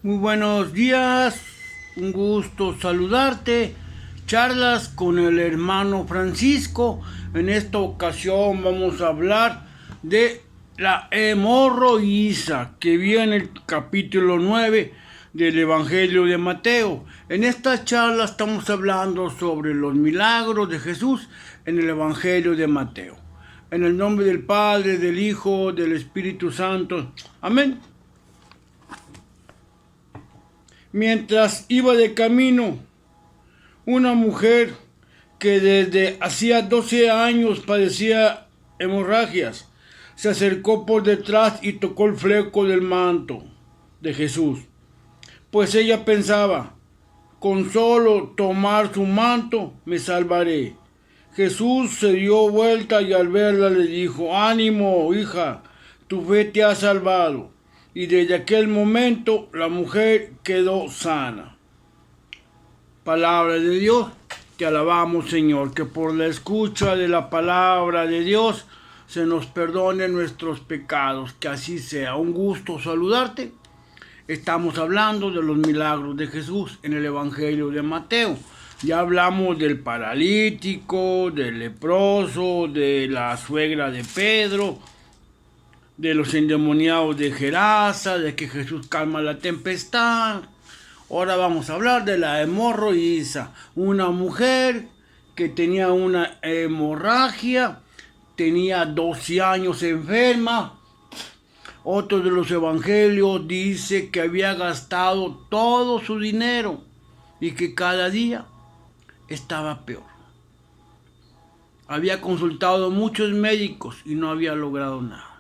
Muy buenos días, un gusto saludarte. Charlas con el hermano Francisco. En esta ocasión vamos a hablar de la hemorroísa que viene en el capítulo 9 del Evangelio de Mateo. En esta charla estamos hablando sobre los milagros de Jesús en el Evangelio de Mateo. En el nombre del Padre, del Hijo, del Espíritu Santo. Amén. Mientras iba de camino, una mujer que desde hacía 12 años padecía hemorragias, se acercó por detrás y tocó el fleco del manto de Jesús. Pues ella pensaba, con solo tomar su manto me salvaré. Jesús se dio vuelta y al verla le dijo, ánimo, hija, tu fe te ha salvado. Y desde aquel momento la mujer quedó sana. Palabra de Dios, te alabamos, Señor, que por la escucha de la palabra de Dios se nos perdone nuestros pecados, que así sea. Un gusto saludarte. Estamos hablando de los milagros de Jesús en el Evangelio de Mateo. Ya hablamos del paralítico, del leproso, de la suegra de Pedro, de los endemoniados de Gerasa, de que Jesús calma la tempestad. Ahora vamos a hablar de la hemorroísa, una mujer que tenía una hemorragia, tenía 12 años enferma. Otro de los evangelios dice que había gastado todo su dinero y que cada día estaba peor. Había consultado a muchos médicos y no había logrado nada.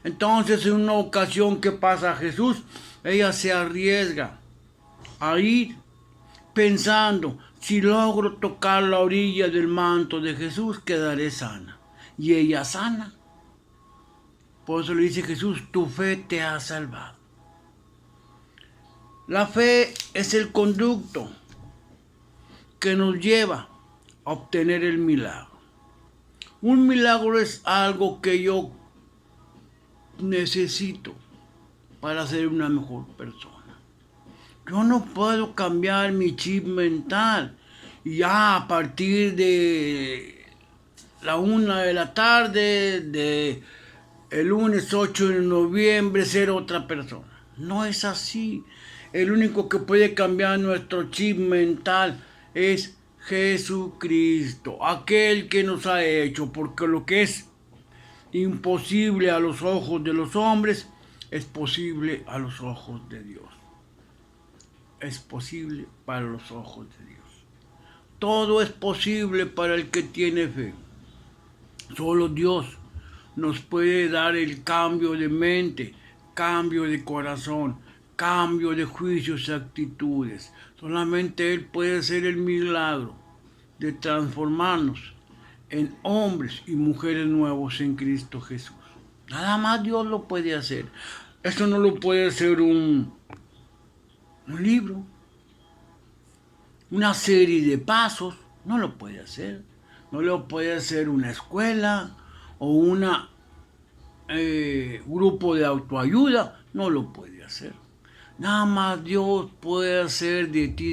Entonces, en una ocasión que pasa Jesús, ella se arriesga a ir pensando, si logro tocar la orilla del manto de Jesús, quedaré sana. Y ella sana. Por eso le dice Jesús, tu fe te ha salvado. La fe es el conducto que nos lleva a obtener el milagro. Un milagro es algo que yo necesito para ser una mejor persona. Yo no puedo cambiar mi chip mental y ya a partir de la 1 de la tarde de el lunes 8 de noviembre ser otra persona. No es así. El único que puede cambiar nuestro chip mental es Jesucristo, aquel que nos ha hecho, porque lo que es imposible a los ojos de los hombres es posible a los ojos de Dios. Es posible para los ojos de Dios. Todo es posible para el que tiene fe. Solo Dios nos puede dar el cambio de mente, cambio de corazón, cambio de juicios y actitudes. Solamente Él puede hacer el milagro de transformarnos en hombres y mujeres nuevos en Cristo Jesús. Nada más Dios lo puede hacer. Esto no lo puede hacer un libro, una serie de pasos, no lo puede hacer. No lo puede hacer una escuela o un grupo de autoayuda, no lo puede hacer. Nada más Dios puede hacer de ti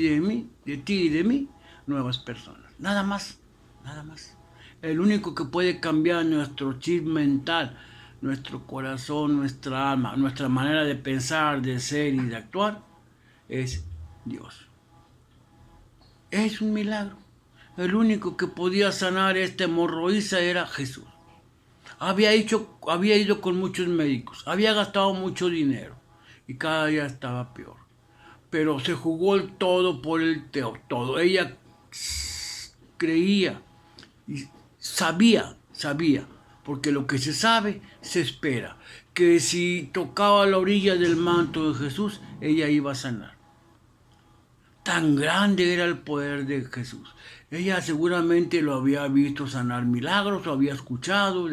y de mí, nuevas personas. Nada más, nada más. El único que puede cambiar nuestro chip mental, nuestro corazón, nuestra alma, nuestra manera de pensar, de ser y de actuar, es Dios. Es un milagro. El único que podía sanar esta hemorroísa era Jesús. Había ido con muchos médicos, había gastado mucho dinero y cada día estaba peor. Pero se jugó el todo por el todo. Ella creía y sabía, porque lo que se sabe, se espera, que si tocaba la orilla del manto de Jesús, ella iba a sanar. Tan grande era el poder de Jesús. Ella seguramente lo había visto sanar milagros, lo había escuchado,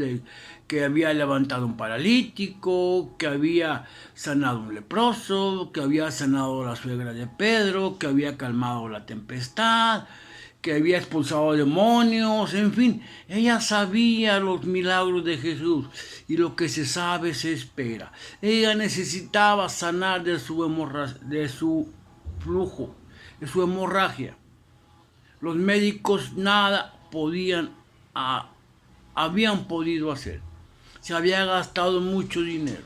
que había levantado un paralítico, que había sanado un leproso, que había sanado a la suegra de Pedro, que había calmado la tempestad, que había expulsado demonios, en fin, ella sabía los milagros de Jesús y lo que se sabe se espera. Ella necesitaba sanar de su flujo, de su hemorragia. Los médicos nada habían podido hacer. Se había gastado mucho dinero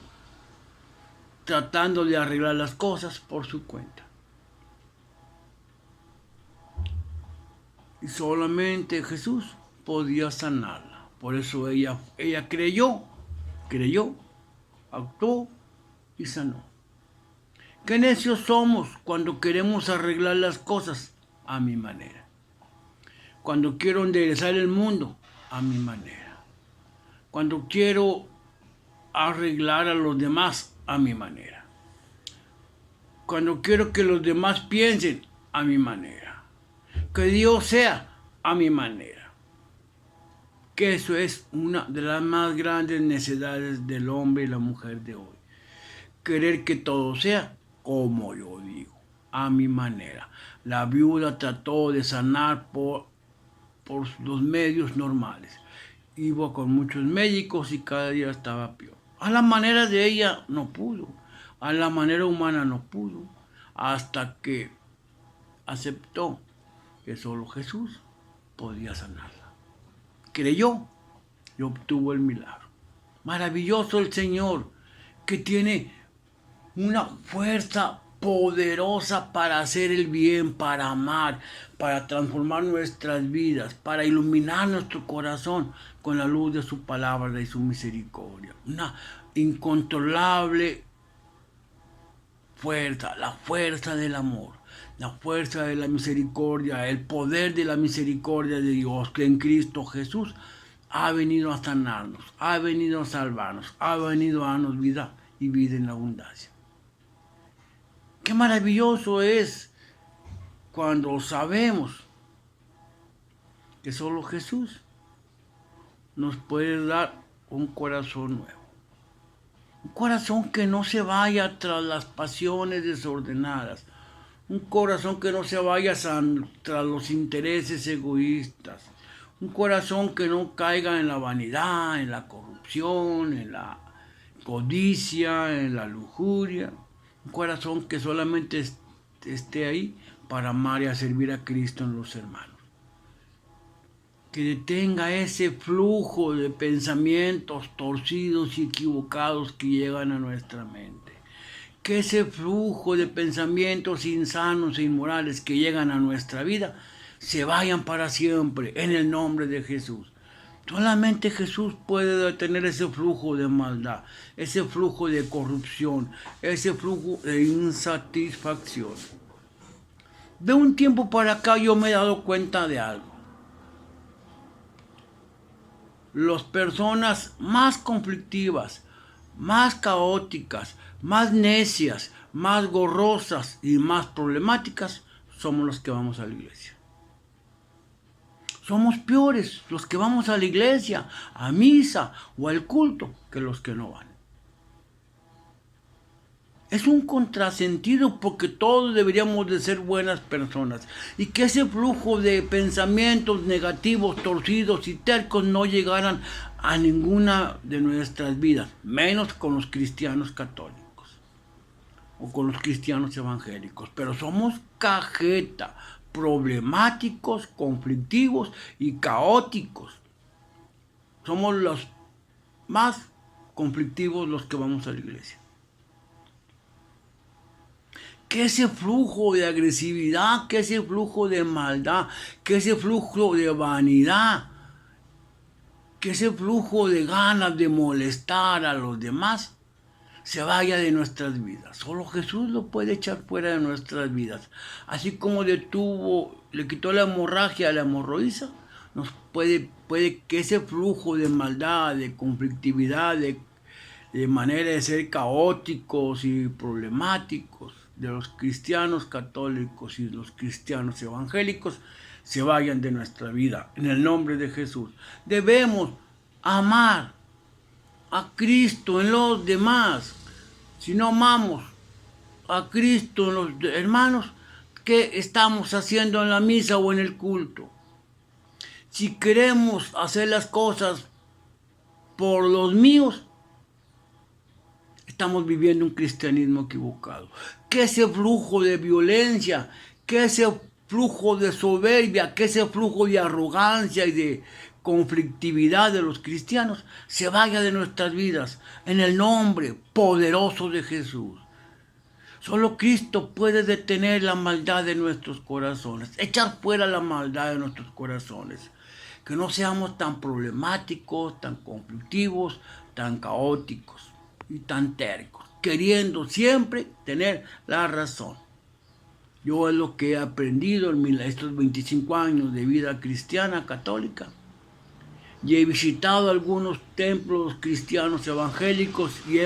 tratando de arreglar las cosas por su cuenta. Y solamente Jesús podía sanarla. Por eso ella creyó, actuó y sanó. Qué necios somos cuando queremos arreglar las cosas a mi manera. Cuando quiero enderezar el mundo a mi manera. Cuando quiero arreglar a los demás a mi manera. Cuando quiero que los demás piensen a mi manera. Que Dios sea a mi manera. Que eso es una de las más grandes necesidades del hombre y la mujer de hoy. Querer que todo sea como yo digo, a mi manera. La viuda trató de sanar por los medios normales. Iba con muchos médicos y cada día estaba peor. A la manera de ella no pudo. A la manera humana no pudo. Hasta que aceptó que solo Jesús podía sanarla. Creyó y obtuvo el milagro. Maravilloso el Señor, que tiene una fuerza poderosa para hacer el bien, para amar, para transformar nuestras vidas, para iluminar nuestro corazón con la luz de su palabra y su misericordia. Una incontrolable fuerza, la fuerza del amor, la fuerza de la misericordia, el poder de la misericordia de Dios, que en Cristo Jesús ha venido a sanarnos, ha venido a salvarnos, ha venido a darnos vida y vida en abundancia. Qué maravilloso es cuando sabemos que solo Jesús nos puede dar un corazón nuevo. Un corazón que no se vaya tras las pasiones desordenadas. Un corazón que no se vaya tras los intereses egoístas. Un corazón que no caiga en la vanidad, en la corrupción, en la codicia, en la lujuria. Un corazón que solamente esté ahí para amar y a servir a Cristo en los hermanos. Que detenga ese flujo de pensamientos torcidos y equivocados que llegan a nuestra mente. Que ese flujo de pensamientos insanos e inmorales que llegan a nuestra vida se vayan para siempre en el nombre de Jesús. Solamente Jesús puede detener ese flujo de maldad, ese flujo de corrupción, ese flujo de insatisfacción. De un tiempo para acá yo me he dado cuenta de algo. Las personas más conflictivas, más caóticas, más necias, más gorrosas y más problemáticas somos los que vamos a la iglesia. Somos peores los que vamos a la iglesia, a misa o al culto que los que no van. Es un contrasentido porque todos deberíamos de ser buenas personas y que ese flujo de pensamientos negativos, torcidos y tercos no llegaran a ninguna de nuestras vidas, menos con los cristianos católicos o con los cristianos evangélicos. Pero somos cajeta, problemáticos, conflictivos y caóticos. Somos los más conflictivos los que vamos a la iglesia. Que ese flujo de agresividad, que ese flujo de maldad, que ese flujo de vanidad, que ese flujo de ganas de molestar a los demás se vaya de nuestras vidas. Solo Jesús lo puede echar fuera de nuestras vidas. Así como le quitó la hemorragia a la hemorroísa, nos puede que ese flujo de maldad, de conflictividad, de manera de ser caóticos y problemáticos de los cristianos católicos y los cristianos evangélicos se vayan de nuestra vida en el nombre de Jesús. Debemos amar a Cristo en los demás. Si no amamos a Cristo en los hermanos, ¿Qué estamos haciendo en la misa o en el culto? Si queremos hacer las cosas por los míos, estamos viviendo un cristianismo equivocado. Que ese flujo de violencia, que ese flujo de soberbia, que ese flujo de arrogancia y de conflictividad de los cristianos se vaya de nuestras vidas en el nombre poderoso de Jesús. Solo Cristo puede detener la maldad de nuestros corazones, echar fuera la maldad de nuestros corazones. Que no seamos tan problemáticos, tan conflictivos, tan caóticos y tan tercos, queriendo siempre tener la razón. Yo es lo que he aprendido en estos 25 años de vida cristiana católica. Y he visitado algunos templos cristianos evangélicos y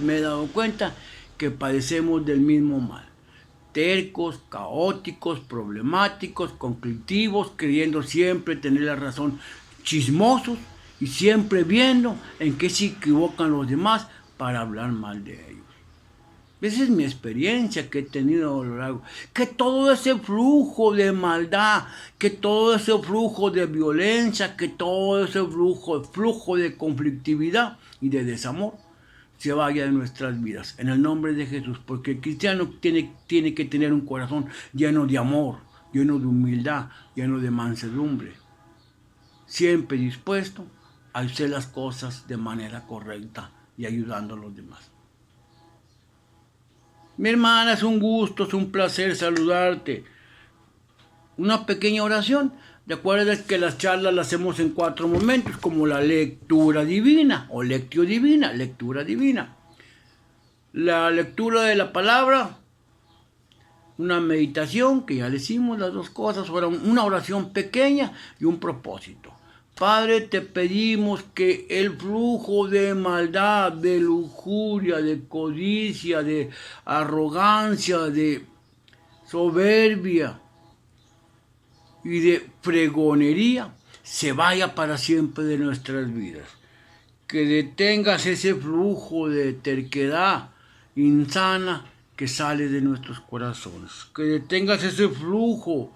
me he dado cuenta que padecemos del mismo mal. Tercos, caóticos, problemáticos, conflictivos, queriendo siempre tener la razón, chismosos y siempre viendo en qué se equivocan los demás para hablar mal de ellos. Esa es mi experiencia que he tenido a lo largo. Que todo ese flujo de maldad, que todo ese flujo de violencia, que todo ese flujo de conflictividad y de desamor se vaya de nuestras vidas, en el nombre de Jesús, porque el cristiano tiene que tener un corazón lleno de amor, lleno de humildad, lleno de mansedumbre, siempre dispuesto a hacer las cosas de manera correcta y ayudando a los demás. Mi hermana, es un gusto, es un placer saludarte. Una pequeña oración. Recuerda que las charlas las hacemos en 4 momentos, como la lectura divina o lectio divina, lectura divina. La lectura de la palabra, una meditación, que ya le hicimos las 2 cosas, una oración pequeña y un propósito. Padre, te pedimos que el flujo de maldad, de lujuria, de codicia, de arrogancia, de soberbia y de fregonería se vaya para siempre de nuestras vidas. Que detengas ese flujo de terquedad insana que sale de nuestros corazones. Que detengas ese flujo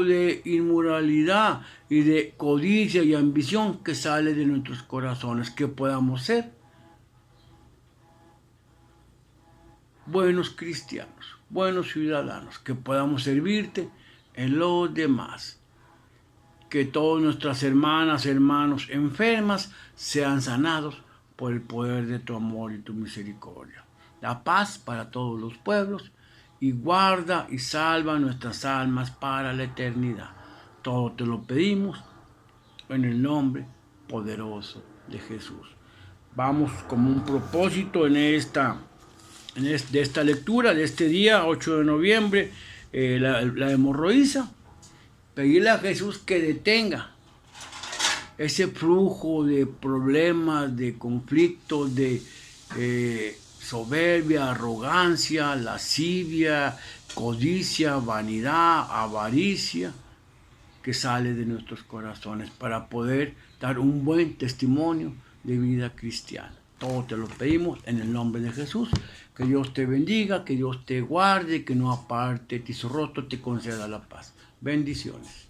de inmoralidad y de codicia y ambición que sale de nuestros corazones. Que podamos ser buenos cristianos, buenos ciudadanos, que podamos servirte en los demás. Que todas nuestras hermanas, hermanos enfermas sean sanados por el poder de tu amor y tu misericordia. La paz para todos los pueblos y guarda y salva nuestras almas para la eternidad. Todo te lo pedimos en el nombre poderoso de Jesús. Vamos como un propósito de esta lectura de este día 8 de noviembre, la hemorroísa. Pedirle a Jesús que detenga ese flujo de problemas, de conflictos, de soberbia, arrogancia, lascivia, codicia, vanidad, avaricia, que sale de nuestros corazones para poder dar un buen testimonio de vida cristiana. Todo te lo pedimos en el nombre de Jesús. Que Dios te bendiga, que Dios te guarde, que no aparte de su rostro te conceda la paz. Bendiciones.